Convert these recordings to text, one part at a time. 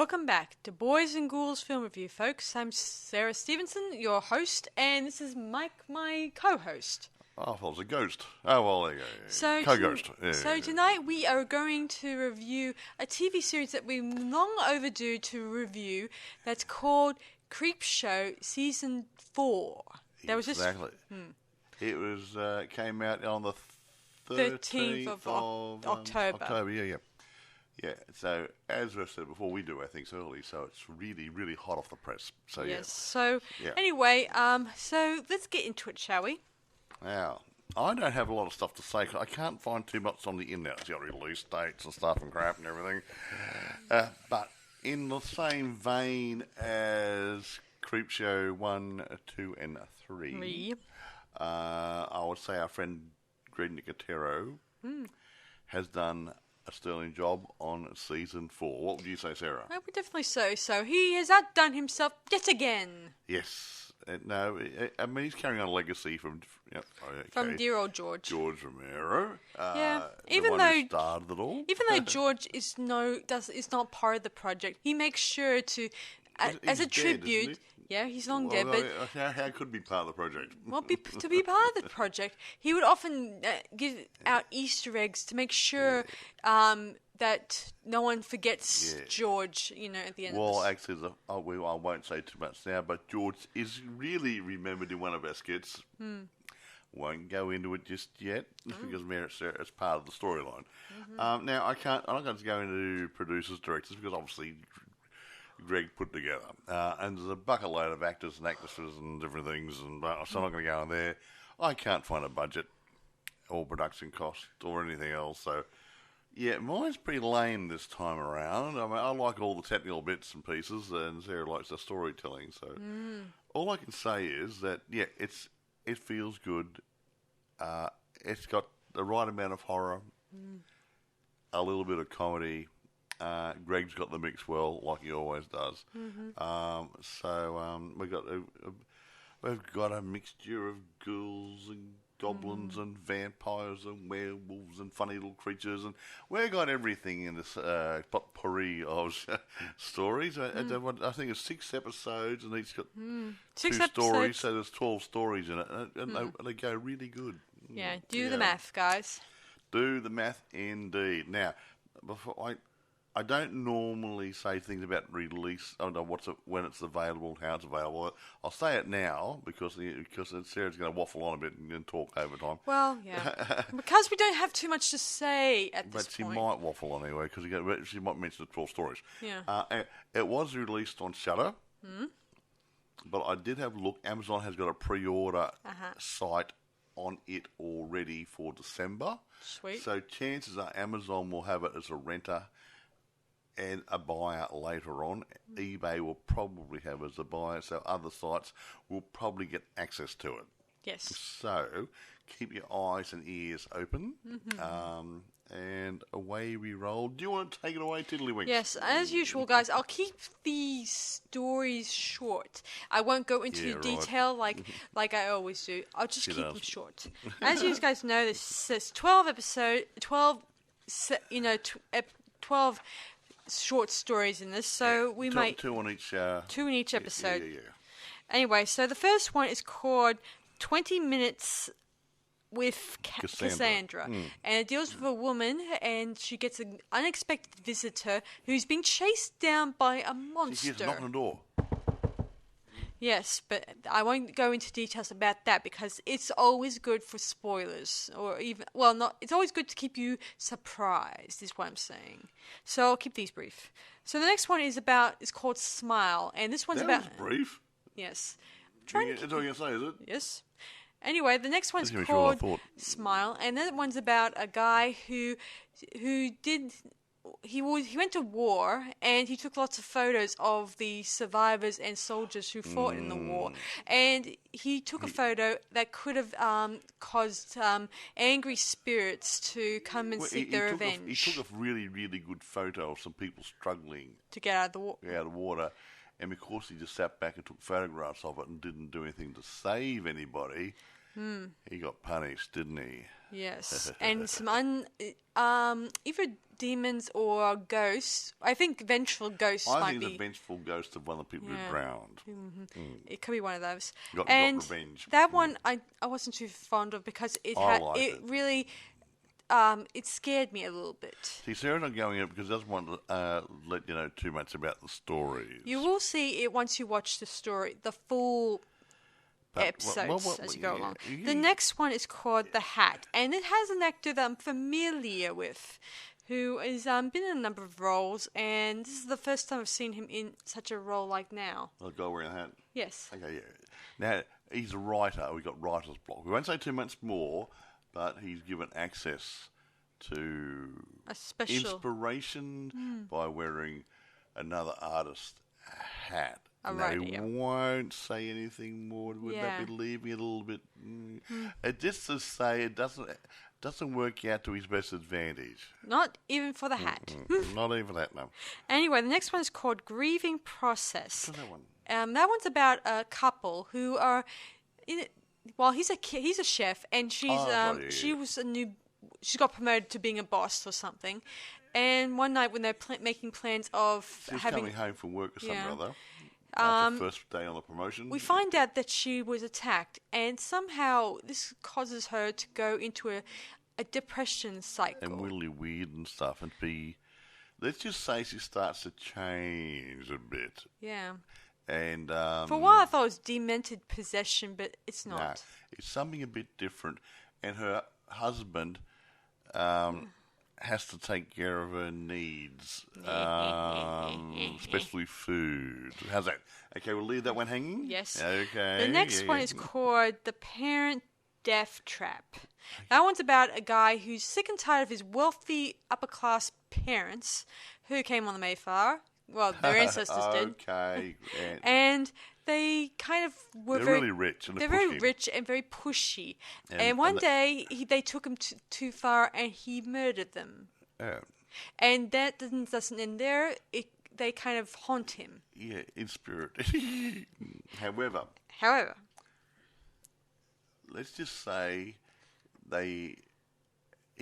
Welcome back to Boys and Ghouls Film Review, folks. I'm Sarah Stephenson, your host, and this is Mike, my co-host. Oh, well, it's a ghost. Oh, well, there you go. So Co-ghost. Tonight we are going to review a TV series that we've long overdue to review that's called Creepshow Season 4. Exactly. It was came out on the 13th of October. Yeah, so as I said before, we do our things early, so it's really, really hot off the press. So Yes, anyway, so let's get into it, shall we? Now, I don't have a lot of stuff to say, 'cause I can't find too much on the internet. It's got release dates and stuff and crap and everything. But in the same vein as Creepshow 1, 2, and 3, I would say our friend Greg Nicotero has done a sterling job on Season 4. What would you say, Sarah? I would definitely say so. He has outdone himself yet again. Yes. No, I mean, he's carrying on a legacy from dear old George. George Romero. Even who started it all. Even though George is not part of the project, he makes sure to, as a tribute. Yeah, he's long dead, but how could he be part of the project? Well, to be part of the project, he would often give out Easter eggs to make sure that no one forgets George. At the end. Well, actually, I won't say too much now, but George is really remembered in one of our skits. Won't go into it just yet because it's part of the storyline. Now, I'm not going to go into producers, directors, because obviously Greg put together. And there's a bucket load of actors and actresses and different things, and so I'm not going to go in there. I can't find a budget or production cost or anything else, so yeah, mine's pretty lame this time around. I mean, I like all the technical bits and pieces, and Sarah likes the storytelling, so all I can say is that, it feels good. It's got the right amount of horror, a little bit of comedy. Greg's got the mix well, like he always does. We've got a mixture of ghouls and goblins and vampires and werewolves and funny little creatures, and we've got everything in this potpourri of stories. I think it's 6 episodes, and each got 2 stories, so there's 12 stories in it, and they go really good. Yeah, do the math, guys. Do the math, indeed. Now, before I don't normally say things about release. I don't know when it's available, how it's available. I'll say it now because Sarah's going to waffle on a bit and talk over time. Well, yeah, because we don't have too much to say at this point. But she might waffle on anyway because she might mention the 12 stories. Yeah. It was released on Shudder, but I did have a look. Amazon has got a pre-order site on it already for December. Sweet. So chances are Amazon will have it as a renter and a buyer later on. eBay will probably have as a buyer, so other sites will probably get access to it. Yes. So keep your eyes and ears open, and away we roll. Do you want to take it away, Tiddlywinks? Yes, as usual, guys. I'll keep these stories short. I won't go into detail like I always do. I'll just keep them short. As you guys know, there's 12 short stories in this, so we might 2 in each episode. Yeah. Anyway, so the first one is called 20 Minutes with Cassandra. And it deals with a woman, and she gets an unexpected visitor who's being chased down by a monster. She hears a knock on the door. Yes, but I won't go into details about that because it's always good for spoilers, it's always good to keep you surprised, is what I'm saying. So I'll keep these brief. So the next one is called Smile, and this one's about... That was brief. Yes. That's all you're going to say, is it? Yes. Anyway, the next one's called Smile, and that one's about a guy who went to war, and he took lots of photos of the survivors and soldiers who fought in the war. And he took a photo that could have caused angry spirits to come and seek their revenge. He took a really, really good photo of some people struggling to get out of the water. And of course, he just sat back and took photographs of it and didn't do anything to save anybody. He got punished, didn't he? Yes, and some either demons or ghosts. I think vengeful ghosts I might think be. the vengeful ghost of one of the people who drowned. It could be one of those. Got And revenge. that one I wasn't too fond of because it liked it it. really it scared me a little bit. See, Sarah's not going in because she doesn't want to let you know too much about the stories. You will see it once you watch the story, the full episodes as you go along. The next one is called The Hat, and it has an actor that I'm familiar with, who has been in a number of roles, and this is the first time I've seen him in such a role like now. The guy wearing a hat? Yes. Okay, yeah. Now, he's a writer. We've got writer's block. We won't say too much more, but he's given access to A special inspiration by wearing another artist's hat. Alright, They yeah. won't say anything more. Would that be leaving it a little bit? It just to say it doesn't work out to his best advantage. Not even for the hat. Not even that, no. Anyway, the next one is called Grieving Process. What's that one? That one's about a couple who are in it. Well, he's a chef, and she's she got promoted to being a boss or something. And one night when they're making plans of She's having coming home from work or something or other. First day on the promotion. we find out that she was attacked, and somehow this causes her to go into a depression cycle. And really weird and stuff, and let's just say she starts to change a bit. Yeah. And For a while I thought it was demented possession, but it's not. nah, it's something a bit different. And her husband has to take care of her needs, especially food. How's that? Okay, we'll leave that one hanging? Yes. Okay. The next one is called The Parent Death Trap. That one's about a guy who's sick and tired of his wealthy upper-class parents who came on the Mayflower. Well, their ancestors did. Okay. And they kind of were They're very really rich and they're pushy. very rich and very pushy. And one day they took him too far, and he murdered them. Yeah. And that doesn't end there. They kind of haunt him. Yeah, in spirit. However, let's just say he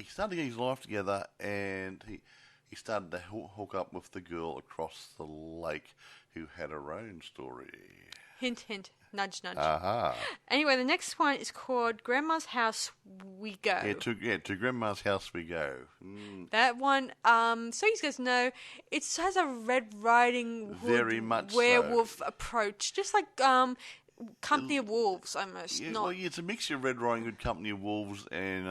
started to get his life together, and he started to hook up with the girl across the lake who had her own story. Hint, hint. Nudge, nudge. Aha. Anyway, the next one is called Grandma's House We Go. Yeah, to Grandma's house we go. That one, so you guys know, it has a Red Riding Hood Very much werewolf approach. Just like Company of Wolves, almost. Yeah, Not... well, yeah, it's a mixture of Red Riding Hood, Company of Wolves, and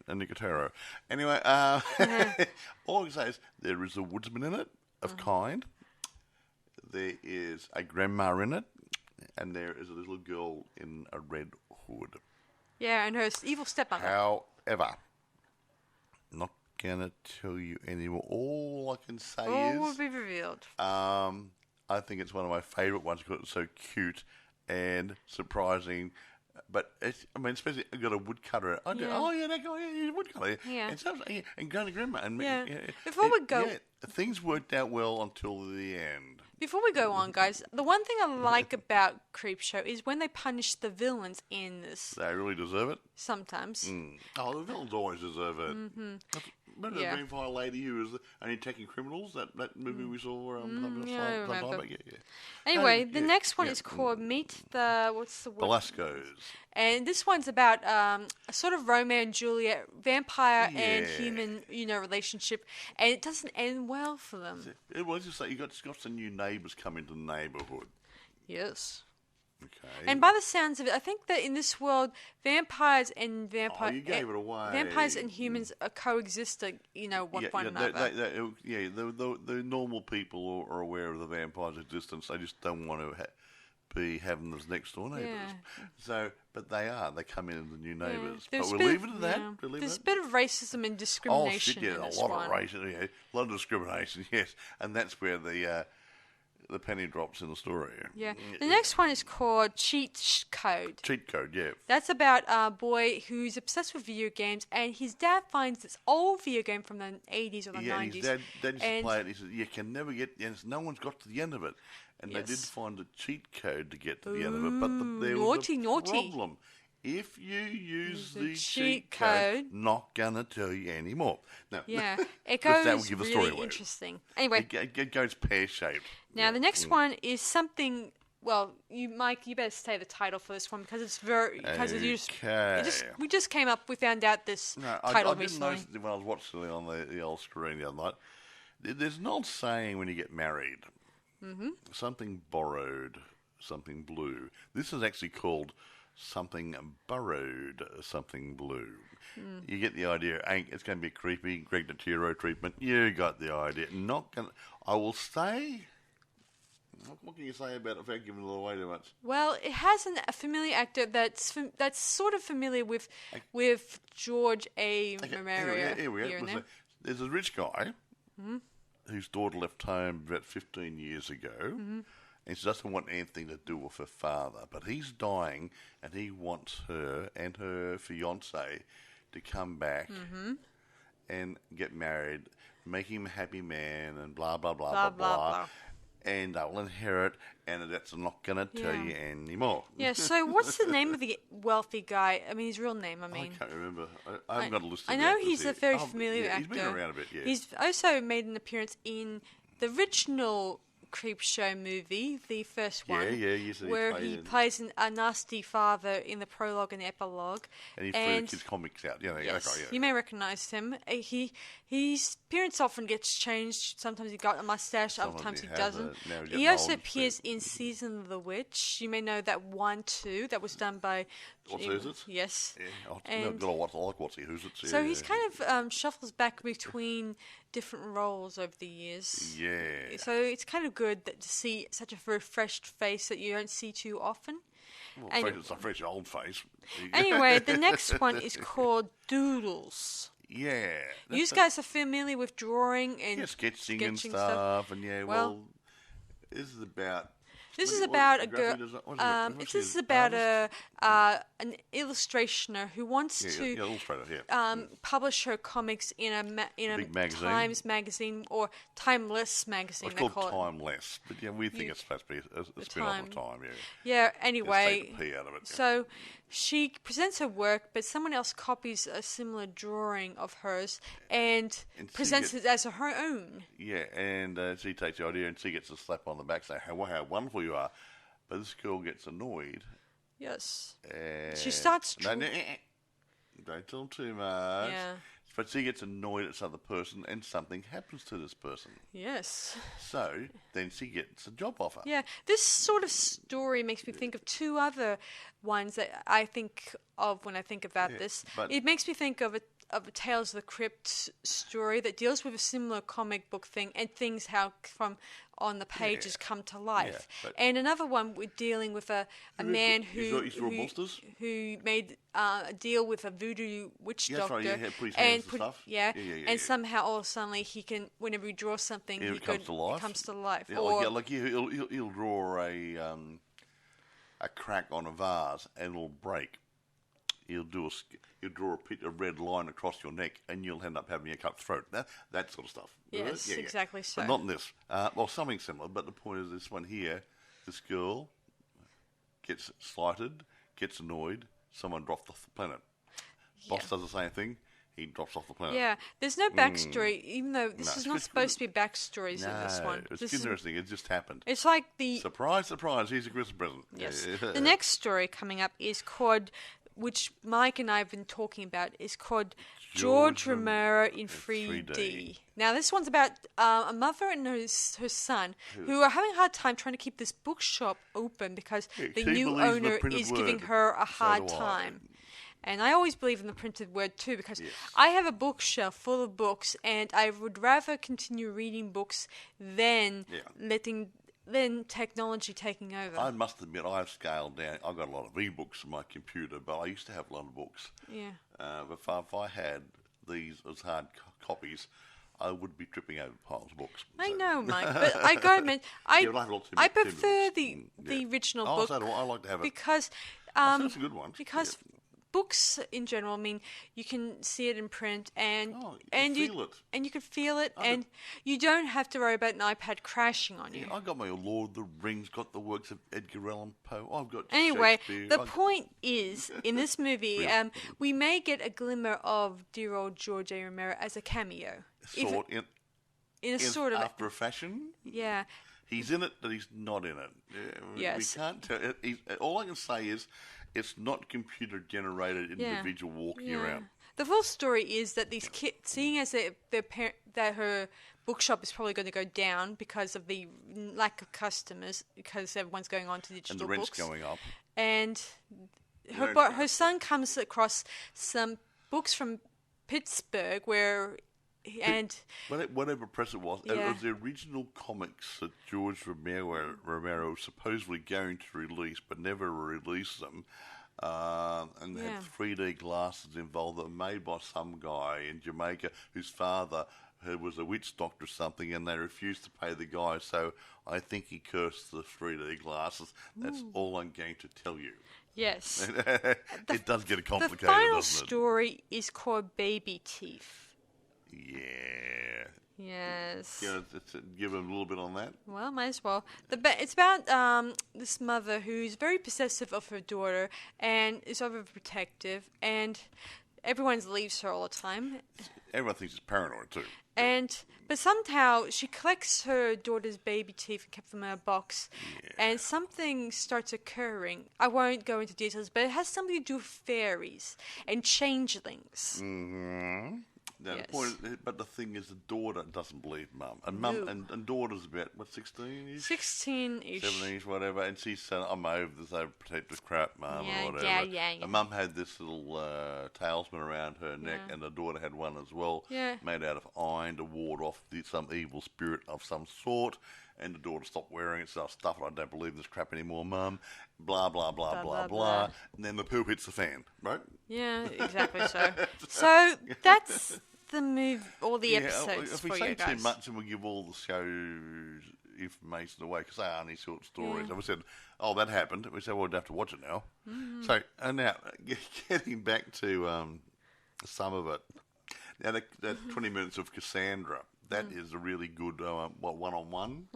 Nicotero. Anyway, all I can say is there is a woodsman in it, of kind. There is a grandma in it, and there is a little girl in a red hood. Yeah, and her evil stepmother. However, not going to tell you anymore. All I can say All will is... be revealed. I think it's one of my favourite ones because it's so cute and surprising. But especially I got a woodcutter. That guy, he's a woodcutter. Yeah. And going to grandma. And Before we go, things worked out well until the end. Before we go on, guys, the one thing I like about Creepshow is when they punish the villains in this. They really deserve it. Sometimes. Oh, the villains always deserve it. Mm-hmm. Remember the Greenfire lady who was only attacking criminals? That movie we saw some time back? Yeah. Anyway, the next one is called Meet the... What's the word? Velasco's. And this one's about a sort of Romeo and Juliet, vampire and human, relationship. And it doesn't end well for them. It was just like you got some new neighbours come into the neighbourhood. Yes. Okay. And by the sounds of it, I think that in this world, vampires and you gave it away. Vampires and humans are coexisting, one another. The normal people are aware of the vampire's existence. They just don't want to be having those next door neighbours. Yeah. So, but they are. They come in as the new neighbours. Yeah. But we'll leave it at that. There's a bit of racism and discrimination in this one. A lot of racism. Yeah, a lot of discrimination. Yes, and that's where the penny drops in the story. Yeah. The next one is called Cheat Code. Cheat Code, yeah. That's about a boy who's obsessed with video games, and his dad finds this old video game from the 80s or the 90s. And his dad used to play it, and he said, you can never get... And no one's got to the end of it. And they did find a cheat code to get to the end of it, but there was a problem. If you use The the cheat cheat code, code. not gonna tell you anymore. No. Yeah, it Because that will goes give the really story away. interesting. Anyway, It goes pear-shaped. now the next one is something. Well, Mike, you better say the title for this one because it's very we just came up. We found out this title I didn't recently. notice it when I was watching it on the old screen the other night. There's an old saying when you get married. Mm-hmm. Something borrowed, something blue. This is actually called something borrowed, something blue. You get the idea. It's going to be creepy. Greg Natiro treatment. You got the idea. Not gonna. I will say. What can you say about it without giving it away too much? Well, it has a familiar actor that's sort of familiar with George A. Romero. Here we go. There's a rich guy whose daughter left home about 15 years ago, and she doesn't want anything to do with her father. But he's dying, and he wants her and her fiancé to come back and get married, make him a happy man, and blah, blah, blah, blah, blah, blah. And they'll inherit, and that's not going to tell you anymore. Yeah, so what's the name of the wealthy guy? I mean, his real name, I mean. I can't remember. I haven't got a list of I know actors he's here. a very familiar actor. He's been around a bit, yeah. He's also made an appearance in the original Creepshow movie, the first one. Where he plays a nasty father in the prologue and epilogue. And he threw his comics out. You may recognise him. His appearance often gets changed. Sometimes he got a mustache, other times he doesn't. He also appears in Season of the Witch. You may know that 1-2 that was done by... What's it? Yes. Yeah, I like What's Who's It. So he's kind of shuffles back between different roles over the years. Yeah. So it's kind of good to see such a refreshed face that you don't see too often. Well, it's a fresh old face. Anyway, the next one is called Doodles. Yeah. You guys are familiar with drawing and sketching and stuff. And well, this is about... This is about a girl. This is about an illustrationer who wants to publish her comics in a big magazine. Times magazine or Timeless magazine. It's called Timeless, but we think it's supposed to be a spin-off of Time. Yeah. Anyway, take the P out of it. So she presents her work, but someone else copies a similar drawing of hers and presents it as her own. Yeah, and she takes the idea and she gets a slap on the back saying, how wonderful you are. But this girl gets annoyed. Yes. And she starts... Don't tell them too much. Yeah. But she gets annoyed at this other person and something happens to this person. Yes. So then she gets a job offer. Yeah. This sort of story makes me think of two other ones that I think of when I think about this. It makes me think of a Tales of the Crypt story that deals with a similar comic book thing and things how from on the pages come to life. And another one we're dealing with a man who made a deal with a voodoo witch doctor and somehow all of a sudden he can, whenever he draws something, it comes to life. Yeah, he'll draw a crack on a vase and it'll break. He'll draw a red line across your neck, and you'll end up having a cut throat. That sort of stuff. Yes, exactly so. But not in this. Something similar. But the point is, this one here, this girl gets slighted, gets annoyed. Someone dropped off the planet. Boss does the same thing. He drops off the planet. Yeah, there's no backstory, even though this is not supposed to be backstories in this one. It's interesting. It just happened. It's like the... Surprise, surprise, here's a Christmas present. Yes. The next story coming up is called... which Mike and I have been talking about, is called George Romero in 3D. Now, this one's about a mother and her son who are having a hard time trying to keep this bookshop open because the new owner is giving her a hard time. And I always believe in the printed word too because I have a bookshelf full of books and I would rather continue reading books than letting technology taking over. I must admit, I've scaled down. I've got a lot of e-books on my computer, but I used to have a lot of books. Yeah. But if I had these as hard copies, I would be tripping over piles of books. I know, Mike, but I got to admit, I prefer the original book. So I like to have it. Because that's a good one. Because books in general, I mean, you can see it in print and feel it. And you can feel it, and you don't have to worry about an iPad crashing on you. I got my Lord of the Rings, got the works of Edgar Allan Poe. I've got Anyway, Shakespeare. the point is, in this movie, we may get a glimmer of dear old George A. Romero as a cameo. In a sort of after a fashion. Yeah. He's in it, but he's not in it. Yes. We can't tell. All I can say is, it's not computer-generated individual walking around. The full story is that these kids, seeing as that her bookshop is probably going to go down because of the lack of customers, because everyone's going on to digital and the rent's books. going up. And her son comes across some books from Pittsburgh whatever press it was the original comics that George Romero was supposedly going to release, but never released them. And they had 3D glasses involved that were made by some guy in Jamaica whose father was a witch doctor or something, and they refused to pay the guy, so I think he cursed the 3D glasses. That's all I'm going to tell you. Yes. It does get complicated, the final doesn't it? story is called Baby Teeth. Yeah. Yes. Give him a little bit on that. Well, might as well. It's about this mother who's very possessive of her daughter and is overprotective, and everyone leaves her all the time. Everyone thinks it's paranoid too. But somehow she collects her daughter's baby teeth and kept them in a box, and something starts occurring. I won't go into details, but it has something to do with fairies and changelings. Mm-hmm. Now, Yes. But the thing is, the daughter doesn't believe mum. And daughter's about, 16-ish? 16-ish. 17-ish, whatever. And she's saying, I'm over this overprotective crap, mum, or whatever. Yeah. And mum had this little talisman around her neck, and the daughter had one as well, made out of iron to ward off some evil spirit of some sort. And the daughter stopped wearing it, so stuff it, I don't believe in this crap anymore, mum. Blah, blah, blah, blah, blah. And then the poo hits the fan, right? Yeah, exactly so. So that's the move, all the episodes if for we you say guys. too much and we give all the show's information away, because they are only short stories. And we said, that happened. We said, we'd have to watch it now. Mm-hmm. So, now, getting back to some of it. Now, that 20 minutes of Cassandra, that is a really good one-on-one.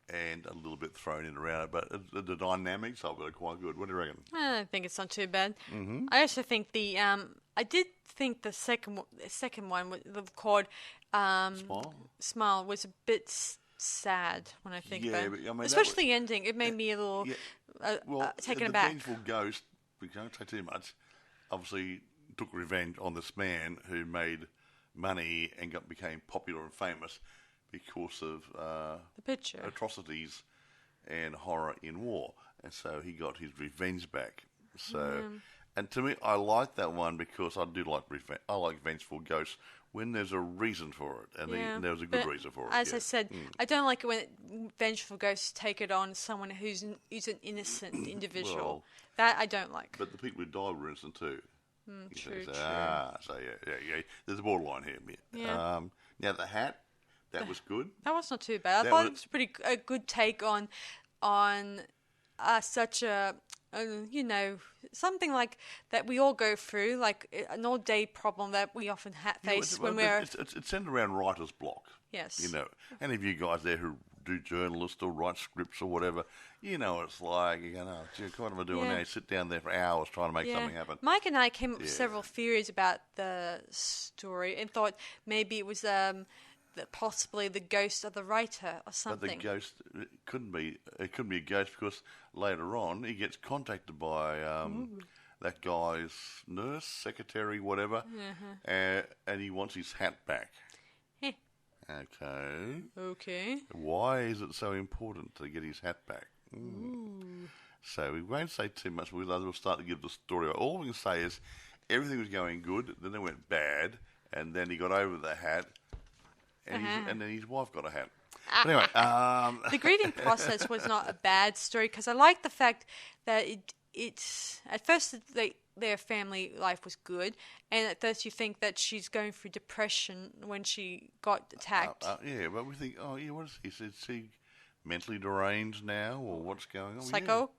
And a little bit thrown in around it, but the dynamics of it are quite good. What do you reckon? I think it's not too bad. Mm-hmm. I also think I did think the second one called Smile was a bit sad when I think about it. But, I mean, especially the ending. It made me a little taken aback. The vengeful ghost, we can't say too much, obviously took revenge on this man who made money and became popular and famous because of the picture atrocities and horror in war, and so he got his revenge back. So, and to me, I like that one because I do like I like vengeful ghosts when there's a reason for it, and there was a good reason for it. As I said, I don't like it when vengeful ghosts take it on someone who's an innocent individual. Well, that I don't like. But the people who died were innocent too. True. So yeah. There's a borderline here. Yeah. Now the hat. That was good. That was not too bad. I thought it was a good take on such a something like that we all go through, like an all day problem that we often face when we're. It's centered around writer's block. Yes. Any of you guys there who do journalists or write scripts or whatever, it's like, you know, what am I doing now? You sit down there for hours trying to make something happen. Mike and I came up with several theories about the story and thought maybe it was possibly the ghost of the writer or something. But the ghost, it couldn't be a ghost because later on he gets contacted by that guy's nurse, secretary, whatever, and he wants his hat back. Okay. Why is it so important to get his hat back? So we won't say too much because we'll start to give the story. All we can say is everything was going good, then it went bad, and then he got over the hat, and then his wife got a hat. But anyway, the grieving process was not a bad story because I like the fact that it's at first their family life was good, and at first you think that she's going through depression when she got attacked. But we think, what is he? Is he mentally deranged now, or what's going on? Psycho?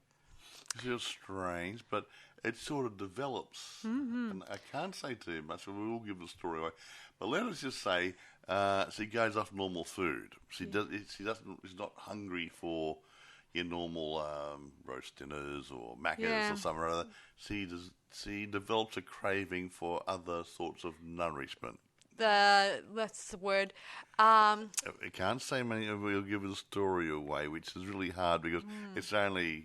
It feels strange, but it sort of develops. And I can't say too much, we will give the story away. But let us just say, she goes off normal food. She's not hungry for your normal roast dinners or Macca's or something or other. She develops a craving for other sorts of nourishment. That's the word. I can't say many. We'll give the story away, which is really hard because it's really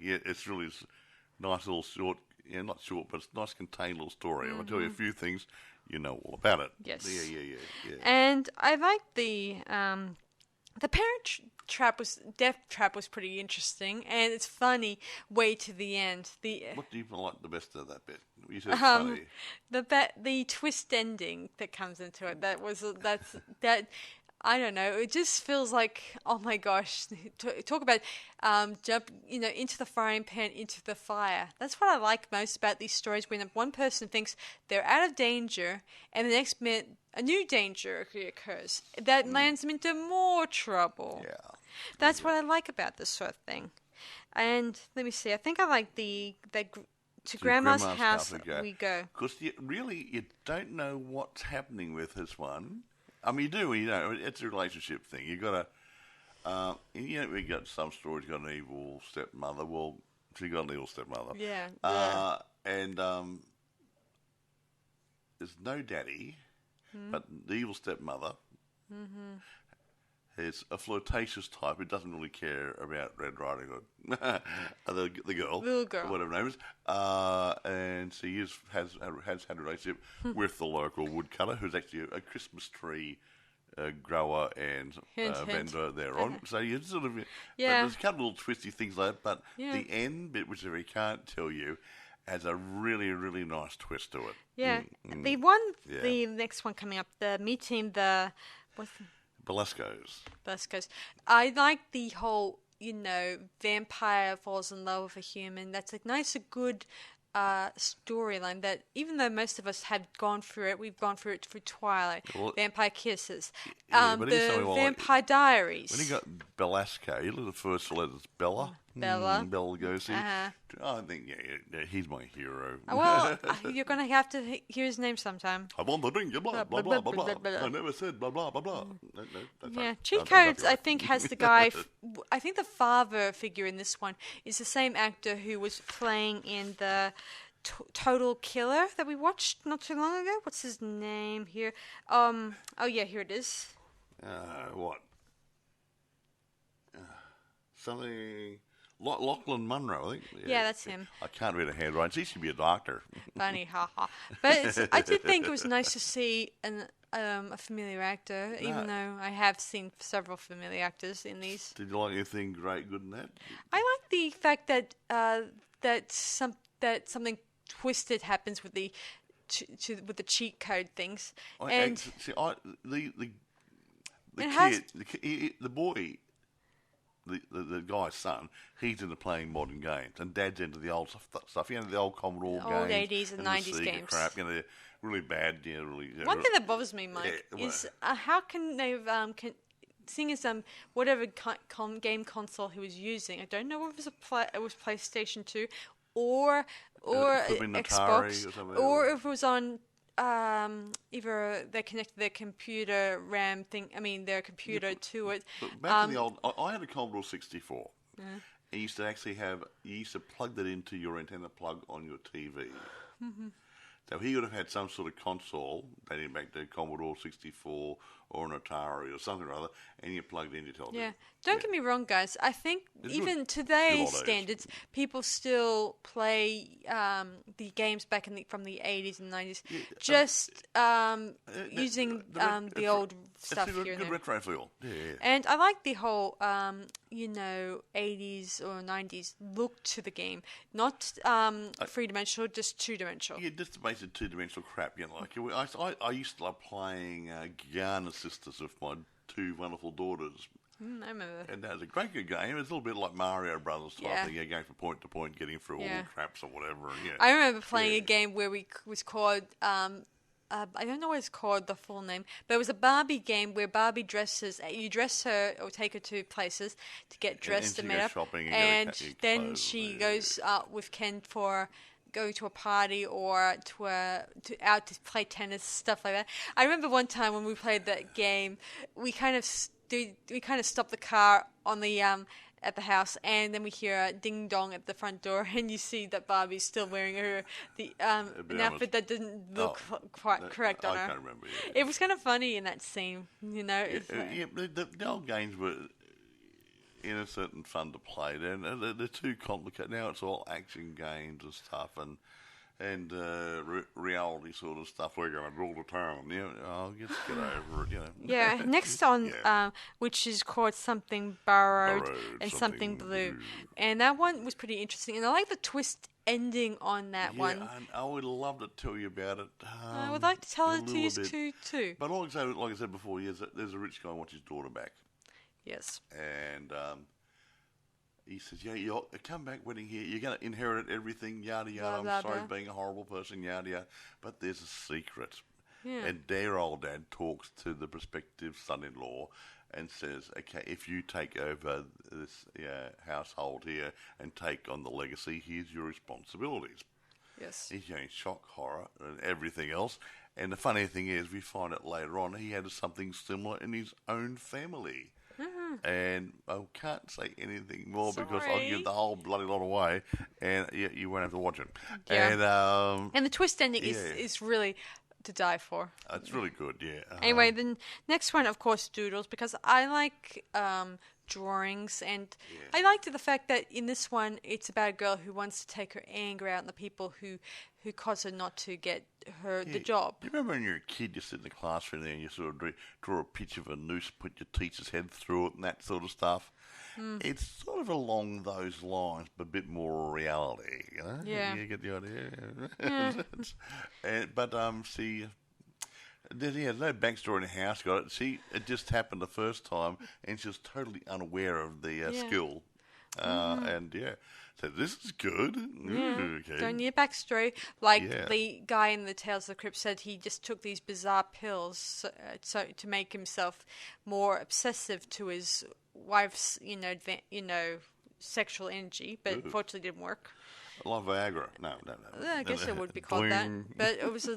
nice little short. Yeah, not short, but it's a nice contained little story. I'll tell you a few things, you know all about it. Yes. Yeah. And I like the death trap was pretty interesting, and it's funny way to the end. What do you like the best of that bit? You said it's funny. The twist ending that comes into it. That I don't know. It just feels like, oh my gosh, talk about jump, into the frying pan, into the fire. That's what I like most about these stories. When one person thinks they're out of danger, and the next minute a new danger occurs that lands them into more trouble. Yeah, that's what I like about this sort of thing. And let me see. I think I like to Grandma's house we go. Because you don't know what's happening with this one. I mean, you do. It's a relationship thing. You got to. We got some stories. Got an evil stepmother. Well, she got an evil stepmother. Yeah. And there's no daddy, but the evil stepmother is a flirtatious type who doesn't really care about Red Riding Hood, the girl, little girl, whatever her name is, and she has had a relationship with the local woodcutter, who's actually a Christmas tree grower and vendor thereon. So you sort of there's a couple of little twisty things like that, but the end bit, which we can't tell you, has a really, really nice twist to it. Yeah, the next one coming up, the meeting Belasco's. I like the whole, vampire falls in love with a human. That's a nice, good storyline that, even though most of us have gone through it, we've gone through it through Twilight, Vampire Kisses, the Vampire Diaries. When you got Belasco, you look at the first letters, Bella Lugosi. I think, he's my hero. Well, you're going to have to hear his name sometime. I want the drink, blah, blah, blah, blah, blah. I never said blah, blah, blah, blah. No, Cheat Codes, I think, has the guy, I think the father figure in this one is the same actor who was playing in the Total Killer that we watched not too long ago. What's his name here? Here it is. What? Something... Lachlan Munro, I think. Yeah, that's him. I can't read a handwriting. He should be a doctor. Funny, haha. But I did think it was nice to see a familiar actor, even though I have seen several familiar actors in these. Did you like anything great, good in that? I like the fact that something twisted happens with the cheat code things, the boy. The guy's son, he's into playing modern games, and Dad's into the old stuff. The old Commodore games, old 80s and 90s the games. Crap, really bad. Really. One thing that bothers me, Mike, is how can they seeing as whatever game console he was using. I don't know if it was PlayStation 2 or Xbox, or if it was on. Either they connected their computer RAM thing. I mean, their computer to it. But back in the old, I had a Commodore 64. And you used to plug that into your antenna plug on your TV. So he would have had some sort of console dating back to Commodore 64 or an Atari or something or other, and you plugged in your television. Yeah. Don't get me wrong, guys. I think even today's standards, people still play the games back from the 80s and 90s, using the old stuff here and there. It's a good retro feel. Yeah. And I like the whole, 80s or 90s look to the game. Not three-dimensional, just two-dimensional. Yeah, just basic two-dimensional crap. I used to love playing Garner Sisters with my two wonderful daughters. I remember. And that was a great good game. It was a little bit like Mario Brothers type thing, going from point to point, getting through all the traps or whatever. I remember playing a game where was called... I don't know what it's called, the full name, but it was a Barbie game where Barbie you dress her or take her to places to get dressed and made up, and then she goes out with Ken for going to a party or out to play tennis, stuff like that. I remember one time when we played that game, we kind of stopped the car on the at the house, and then we hear a ding dong at the front door, and you see that Barbie's still wearing an outfit that didn't look quite correct on her. I can't remember. Yeah. It was kind of funny in that scene, you know. The old games were innocent and fun to play. They're too complicated now. It's all action games and stuff, and reality sort of stuff. We're going to rule the town. Just get over it. Yeah. Next on, which is called Something Borrowed and Something Blue, and that one was pretty interesting. And I like the twist ending on that one. I would love to tell you about it. I would like to tell it to you too. But like I said before, there's a rich guy who wants his daughter back. Yes. And he says, you come back wedding here. You're going to inherit everything, yada, yada. I'm sorry being a horrible person, yada, yada. But there's a secret. Yeah. And their old dad talks to the prospective son-in-law and says, okay, if you take over this household here and take on the legacy, here's your responsibilities. Yes. He's in shock, horror, and everything else. And the funny thing is, we find out later on, he had something similar in his own family. Mm-hmm. And I can't say anything more because I'll give the whole bloody lot away, and you won't have to watch it. Yeah. And the twist ending is really to die for. It's really good, yeah. Anyway, the next one, of course, Doodles, because I like drawings, and I liked the fact that in this one, it's about a girl who wants to take her anger out on the people who cause her not to get the job. Do you remember when you were a kid, you sit in the classroom there and you sort of draw a picture of a noose, put your teacher's head through it and that sort of stuff? Mm. It's sort of along those lines, but a bit more reality, you know? Yeah. You get the idea? Yeah. See... There's no backstory in the house. Got it. See, it just happened the first time, and she was totally unaware of the skill. And so this is good. Yeah. Okay. Don't need a backstory. The guy in the Tales of the Crypt said, he just took these bizarre pills so to make himself more obsessive to his wife's, sexual energy, but unfortunately didn't work. I love Viagra. No. I guess it would be called that, but it was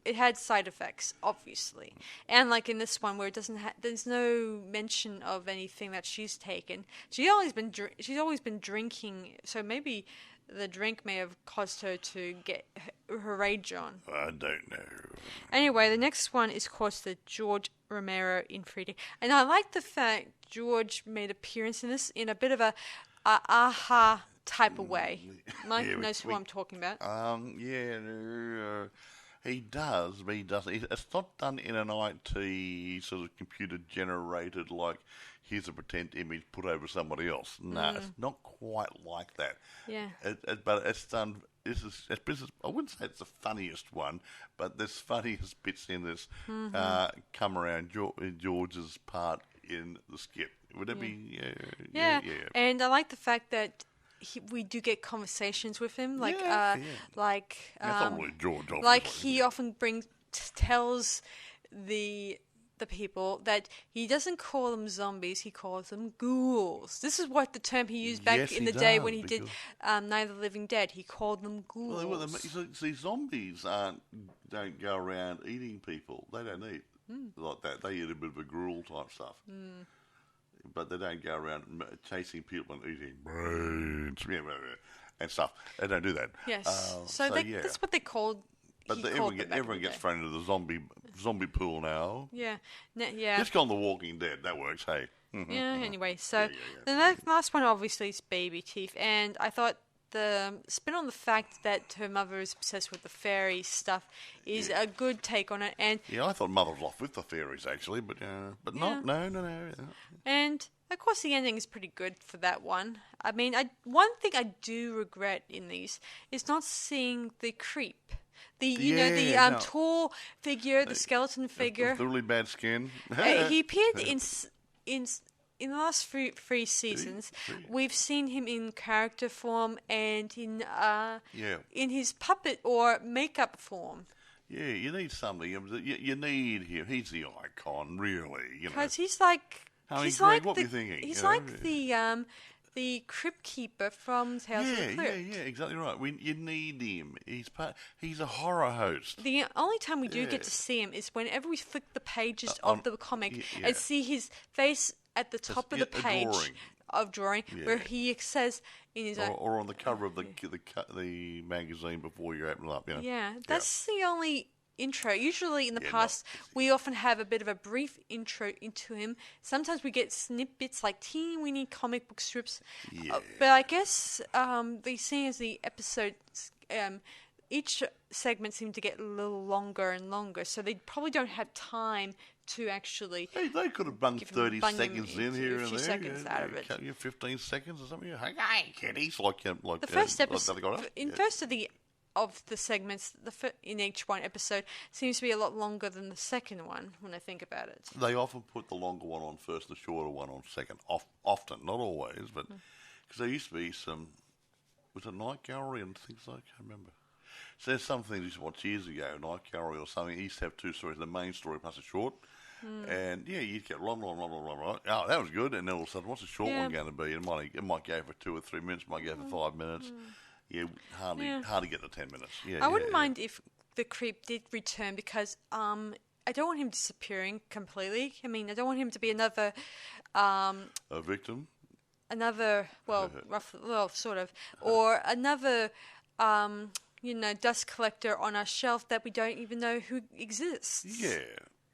it had side effects, obviously, and like in this one where it doesn't, there's no mention of anything that she's taken. She's always been drinking, so maybe the drink may have caused her to get her rage on. I don't know. Anyway, the next one is called the George Romero in 3D, and I like the fact George made appearance in this in a bit of a aha type of way. Mike knows who I'm talking about. He does, but he doesn't. It's not done in an IT sort of computer generated, like, here's a pretend image put over somebody else. No, it's not quite like that. Yeah. But it's done. I wouldn't say it's the funniest one, but there's funniest bits in this come around George's part in the skit. Would that be? Yeah. And I like the fact that we do get conversations with him, That's not really George. Like he often tells the people that he doesn't call them zombies, he calls them ghouls. This is what the term he used back in the day when he did Night of the Living Dead. He called them ghouls. Well, see, zombies don't go around eating people. They don't eat like that. They eat a bit of a gruel type stuff. But they don't go around chasing people and eating brains and stuff. They don't do that. Yes. That's what they called. But everyone gets thrown into the zombie pool now. Yeah. Just go on The Walking Dead. That works. Hey. Anyway, so the last one obviously is Baby Teeth, and I thought the spin on the fact that her mother is obsessed with the fairy stuff is a good take on it. And I thought Mother was off with the fairies actually, but not. No. And of course, the ending is pretty good for that one. I mean, one thing I do regret in these is not seeing the creep. The tall figure, the skeleton figure. The really bad skin. He appeared in the last three seasons. We've seen him in character form and in his puppet or makeup form. Yeah, you need something. You need him. He's the icon, really. Because he's like. Greg, what were you thinking? He's like the the Crypt Keeper from Tales of the Crypt. Yeah, exactly right. You need him. He's a horror host. The only time we do get to see him is whenever we flick the pages of the comic and see his face at the top of the page of drawing, where he says in his own... Or on the cover of the magazine before you open it up. You know? Yeah, that's the only intro. Usually in the past, we often have a bit of a brief intro into him. Sometimes we get snippets like teeny-weeny comic book strips. Yeah. But I guess seeing as the episodes... each segment seemed to get a little longer and longer, so they probably don't have time to actually... Hey, they could have bunged 30 seconds in here and there. A few seconds out of it. 15 seconds or something. Hey, kiddies, like the first episode... First of the segments in each one episode seems to be a lot longer than the second one when I think about it. They often put the longer one on first, the shorter one on second. Often, not always, but... Because there used to be some... Was it Night Gallery and things like... I can't remember. So there's some things you used to watch years ago, Night Gallery or something. He used to have two stories, the main story plus a short. And you'd get long. Oh, that was good. And then all of a sudden, what's the short one going to be? It might go for 2 or 3 minutes, might go for 5 minutes. Hardly get the 10 minutes. I wouldn't mind if the creep did return because I don't want him disappearing completely. I mean, I don't want him to be another... a victim? Another, sort of. Or another... dust collector on our shelf that we don't even know who exists. Yeah,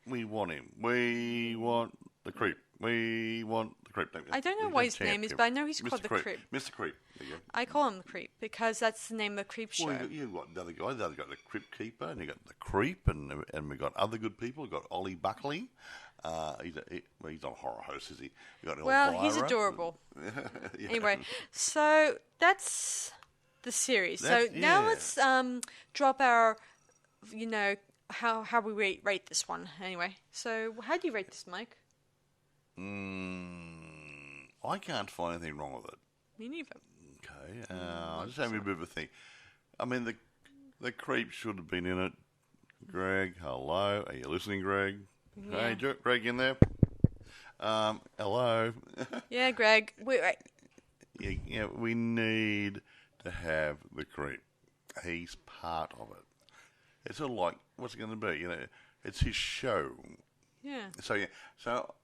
we want him. We want the creep. We want the creep. I don't know what his name is, but I know he's called the Creep. Mr. Creep. There you go. I call him the Creep because that's the name of the Creepshow. Well, you've got the other guy. The other got the Crypt Keeper, and you got the Creep, and we've got other good people. We've got Ollie Buckley. He's not a horror host, is he? He's adorable. Anyway, so that's... the series. Now let's drop our, how we rate this one anyway. So how do you rate this, Mike? I can't find anything wrong with it. Me neither. Okay, I'm just having a bit of a think. I mean, the creep should have been in it. Greg, hello. Are you listening, Greg? Yeah. Hey, Greg in there? Hello. Yeah, Greg. Wait. Yeah, we need... to have the creep. He's part of it. It's sort of like, what's it going to be? It's his show. Yeah. So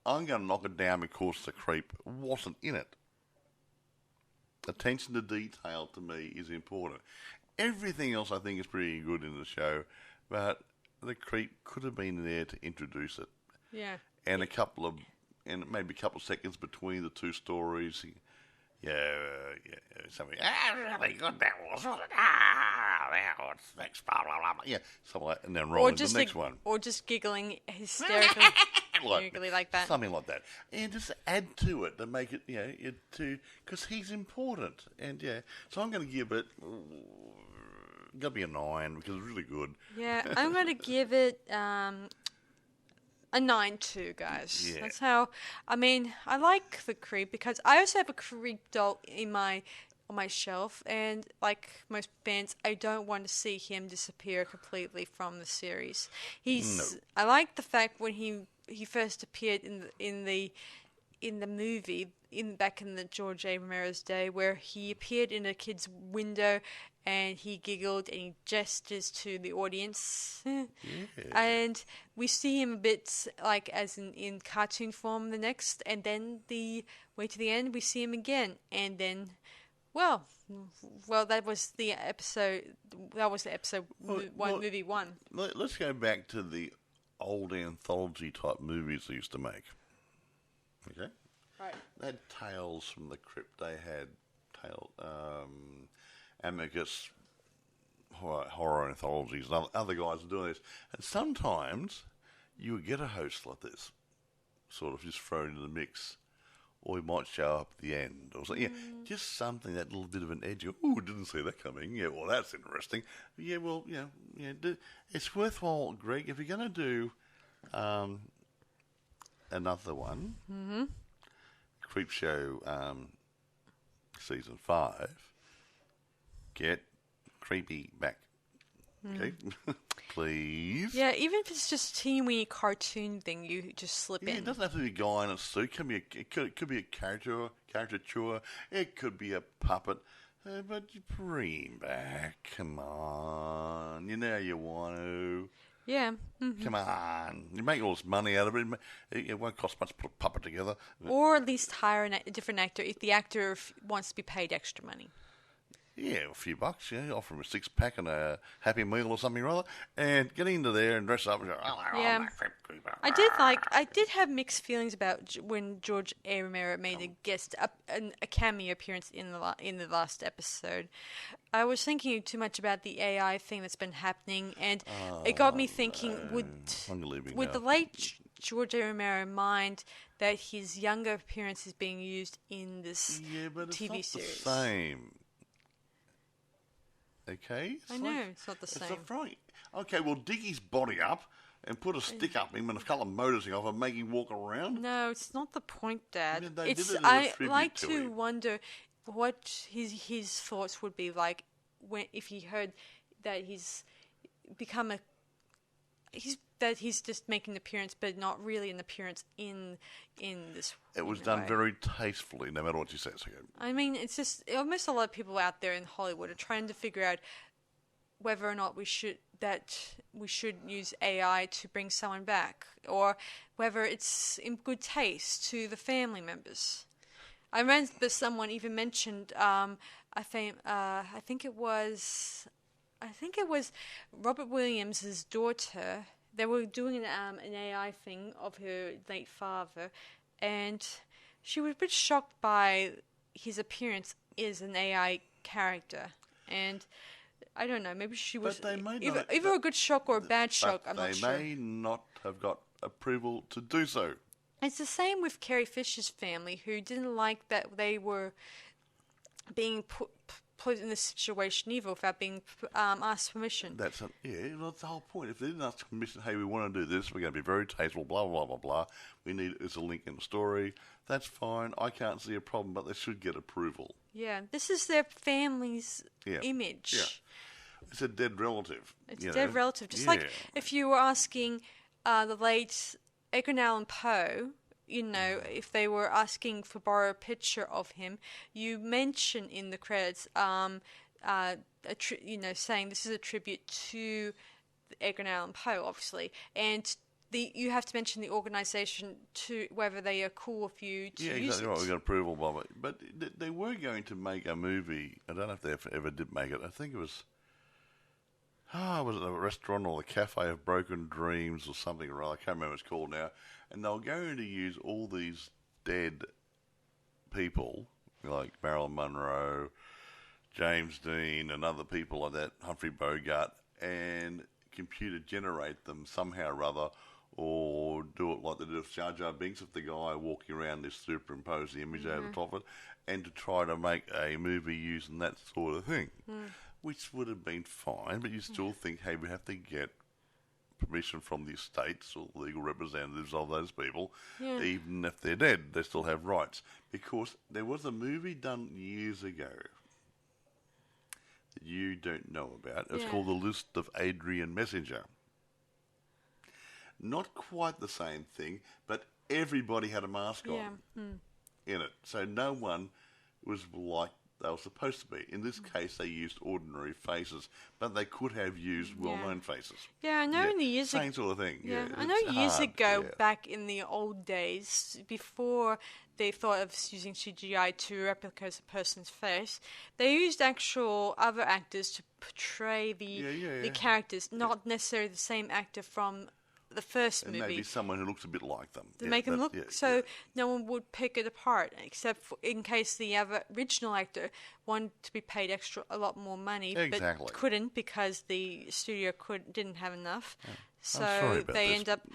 I'm going to knock it down because the creep wasn't in it. Attention to detail to me is important. Everything else I think is pretty good in the show, but the creep could have been there to introduce it. Yeah. And maybe a couple of seconds between the two stories. Yeah, something. Really good that was. Now what's next? Blah, blah, blah. Yeah, something like, and then roll into the next one. Or just giggling hysterically, like that. Something like that, and just add to it to make it, because he's important, and So I'm going to give it. Got to be a 9 because it's really good. Yeah, I'm going to give it. A 9 too, guys. Yeah. That's how. I mean, I like the Creep because I also have a Creep doll on my shelf, and like most fans, I don't want to see him disappear completely from the series. I like the fact when he first appeared in the movie back in the George A. Romero's day, where he appeared in a kid's window. And he giggled and he gestures to the audience. Yeah. And we see him a bit like as in cartoon form the next. And then the way to the end, we see him again. And then, well, that was the episode. That was the episode movie 1. Let's go back to the old anthology type movies they used to make. Okay? Right. They had Tales from the Crypt. They had Amicus horror anthologies and other guys are doing this. And sometimes you would get a host like this, sort of just thrown in the mix, or he might show up at the end, or something. Yeah, just something, that little bit of an edge. Oh, didn't see that coming. Yeah, well, that's interesting. Yeah, well, it's worthwhile, Greg, if you're going to do another one, Creepshow season 5, get Creepy back. Okay? Please. Yeah, even if it's just a teeny cartoon thing, you just slip in. It doesn't have to be a guy in a suit. It could be a character caricature. It could be a puppet. But you bring him back. Come on. You know you want to. Yeah. Mm-hmm. Come on. You make all this money out of it. It won't cost much to put a puppet together. Or at least hire a different actor if the actor wants to be paid extra money. Yeah, a few bucks, offer him a 6-pack and a Happy Meal or something or other, and get into there and dress up and go, yeah. I did have mixed feelings about when George A. Romero made a cameo appearance in the last episode. I was thinking too much about the AI thing that's been happening, and it got me thinking, would the late George A. Romero mind that his younger appearance is being used in this TV series? The same. Okay? I know, it's not the same. It's not right. Okay, well, dig his body up and put a stick up him and a couple of motors off and make him walk around. No, it's not the point, Dad. I mean, I like to wonder what his thoughts would be like if he heard that he's just making an appearance, but not really an appearance in this. It was done very tastefully, no matter what you say. I mean, it's just almost a lot of people out there in Hollywood are trying to figure out whether or not we should use AI to bring someone back, or whether it's in good taste to the family members. I remember someone even mentioned, I think it was Robert Williams' daughter. They were doing an AI thing of her late father, and she was a bit shocked by his appearance as an AI character. And I don't know, maybe she was either a good shock or a bad shock. I'm not sure. They may not have got approval to do so. It's the same with Carrie Fisher's family, who didn't like that they were being put in this situation either without being asked permission. That's the whole point. If they didn't ask permission, hey, we want to do this, we're going to be very tasteful, blah, blah, blah, blah. It's a link in the story. That's fine. I can't see a problem, but they should get approval. Yeah, this is their family's image. Yeah. It's a dead relative. It's a dead relative. Just like if you were asking the late Edgar Allan Poe, if they were asking for borrow a picture of him, you mention in the credits, saying this is a tribute to Edgar Allan Poe, obviously, and you have to mention the organisation to whether they are cool with you to use it. Yeah, exactly right. We got approval by it, but they were going to make a movie. I don't know if they ever did make it. I think it was. Was it the restaurant or the Cafe of Broken Dreams or something or other? I can't remember what it's called now. And they were going to use all these dead people, like Marilyn Monroe, James Dean, and other people like that, Humphrey Bogart, and computer generate them somehow or other, or do it like they did with Jar Jar Binks, if the guy walking around just superimpose the image over the top of it, and to try to make a movie using that sort of thing. Which would have been fine, but you still think, hey, we have to get permission from the estates or legal representatives of those people. Yeah. Even if they're dead, they still have rights. Because there was a movie done years ago that you don't know about. It's called The List of Adrian Messenger. Not quite the same thing, but everybody had a mask on in it. So no one was like they were supposed to be. In this case, they used ordinary faces, but they could have used well-known faces. Yeah, I know in the years same sort of thing. Yeah, I know years ago, back in the old days, before they thought of using CGI to replicate a person's face, they used actual other actors to portray the characters, not necessarily the same actor from the first movie. Maybe someone who looks a bit like them. To make them look no one would pick it apart, except in case the other original actor wanted to be paid a lot more money, but couldn't because the studio didn't have enough. Yeah. So they end up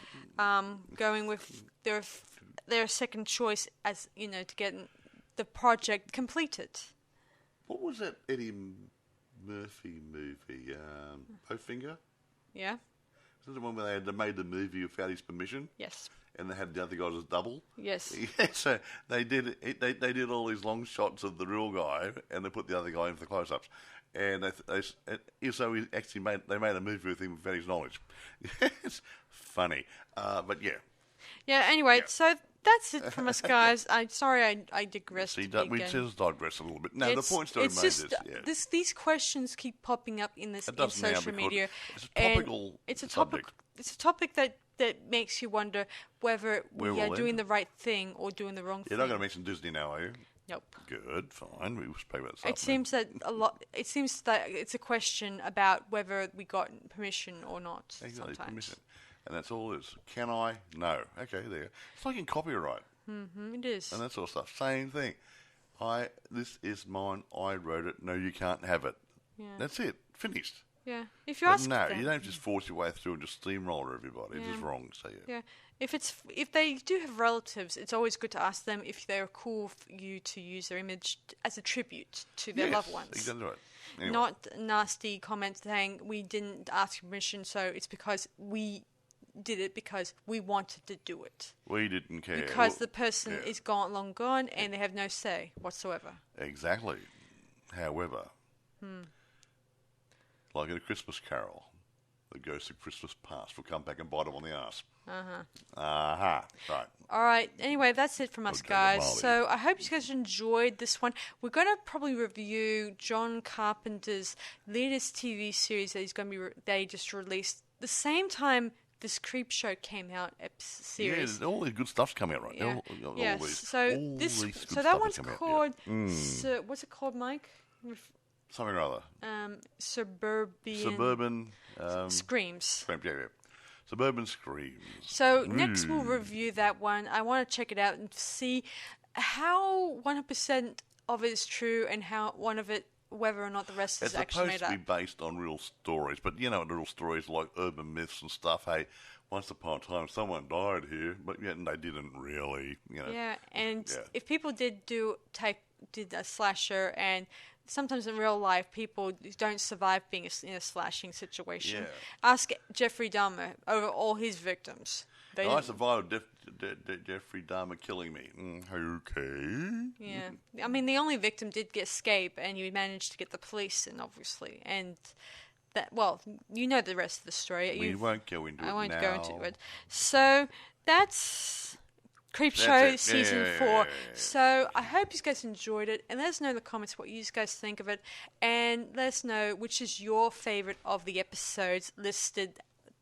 going with their second choice as to get the project completed. What was that Eddie Murphy movie? Bowfinger? Yeah. Is that the one where they made the movie without his permission? Yes. And they had the other guys as double? Yes. Yeah, so they did all these long shots of the real guy, and they put the other guy in for the close-ups. And they made a movie with him without his knowledge. It's funny. But yeah. Yeah, anyway, so that's it from us, guys. I'm sorry I digressed See, again. we just digress a little bit. No, the point still remains just this. these questions keep popping up in this It in does now social because media. it's a topical subject. It's a topic that makes you wonder whether we We're are all doing in. the right thing or doing the wrong You're thing. not going to mention Disney now, are you? Nope. Good, fine. We will speak about It seems that it's a question about whether we got permission or not. Exactly, sometimes. permission. And that's all it is. Can I? No. Okay, there. It's like in copyright. It is. And that sort of stuff. Same thing. This is mine. I wrote it. No, you can't have it. Yeah. That's it. Finished. Yeah. If you But ask no, them, you don't just force your way through and just steamroller everybody. It's just wrong. So Yeah. If they do have relatives, it's always good to ask them if they're cool for you to use their image as a tribute to their loved ones. Exactly right. Anyway. Not nasty comments saying we didn't ask permission, so it's because we did it because we wanted to do it. We didn't care. Because the person is long gone and they have no say whatsoever. Exactly. However, like in A Christmas Carol, the ghost of Christmas past will come back and bite them on the arse. Right. All right. Anyway, that's it from us, Okay, guys. Molly. So I hope you guys enjoyed this one. We're going to probably review John Carpenter's latest TV series that he's going to be they just released the same time this Creepshow came out series. Yeah, all the good stuff's coming out right Yeah. now. All Yes. these- So all these good that stuff one's is coming out, called. yeah. What's it called, Mike? Something or other. Suburban Screams. Screams, yeah. Suburban Screams. So next we'll review that one. I want to check it out and see how 100% of it is true and how whether or not the rest is It's actually supposed made to up. be based on real stories, but you know, real stories like urban myths and stuff. Hey, once upon a time, someone died here, but yet they didn't really. You know. Yeah, and if people did a slasher, and sometimes in real life people don't survive being in a slashing situation. Yeah. Ask Jeffrey Dahmer over all his victims. I survived Jeffrey Dahmer killing me. Okay. Yeah, I mean the only victim did escape, and you managed to get the police in, obviously, and that. Well, you know the rest of the story. We won't go into it now. I won't go into it. So that's Creepshow season 4. So I hope you guys enjoyed it, and let us know in the comments what you guys think of it, and let us know which is your favorite of the episodes listed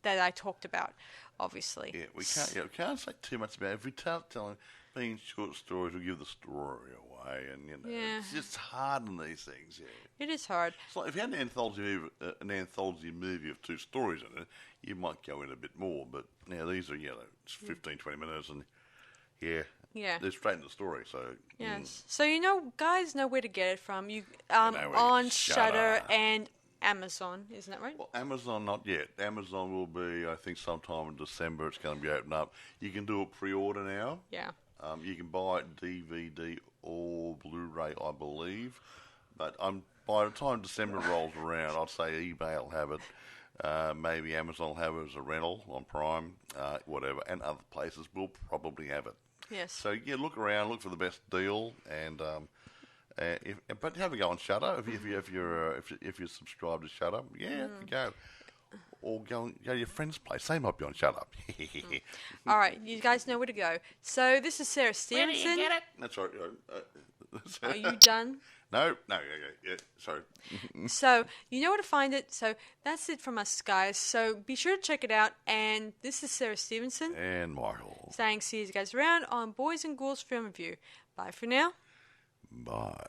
that I talked about. Obviously, Yeah, we can't say too much about it. If we telling being short stories, will give the story away, and it's just hard in these things. Yeah, it is hard. it's like if you had an anthology movie of 2 stories in it, you might go in a bit more. But now these are it's 15, 20 minutes, and they're straight in the story. So Yes. So guys know where to get it from. You know where to on get Shudder Shudder. and Amazon, isn't that right? Well, Amazon, not yet. Amazon will be, I think, sometime in December. It's going to be opened up. You can do a pre-order now. Yeah. You can buy it DVD or Blu-ray, I believe. But by the time December rolls around, I'd say eBay will have it. Maybe Amazon will have it as a rental on Prime, whatever. And other places will probably have it. Yes. So, look around, look for the best deal, and but have a go on Shudder if you're subscribed to Shudder. Yeah, go. Or go to your friend's place. They might be on Shudder. All right, you guys know where to go. So this is Sarah Stephenson. That's right. Are you done? No. Sorry. So you know where to find it. So that's it from us, guys. So be sure to check it out. And this is Sarah Stephenson. And Michael. Saying see you guys around on Boys and Ghouls Film Review. Bye for now. Bye.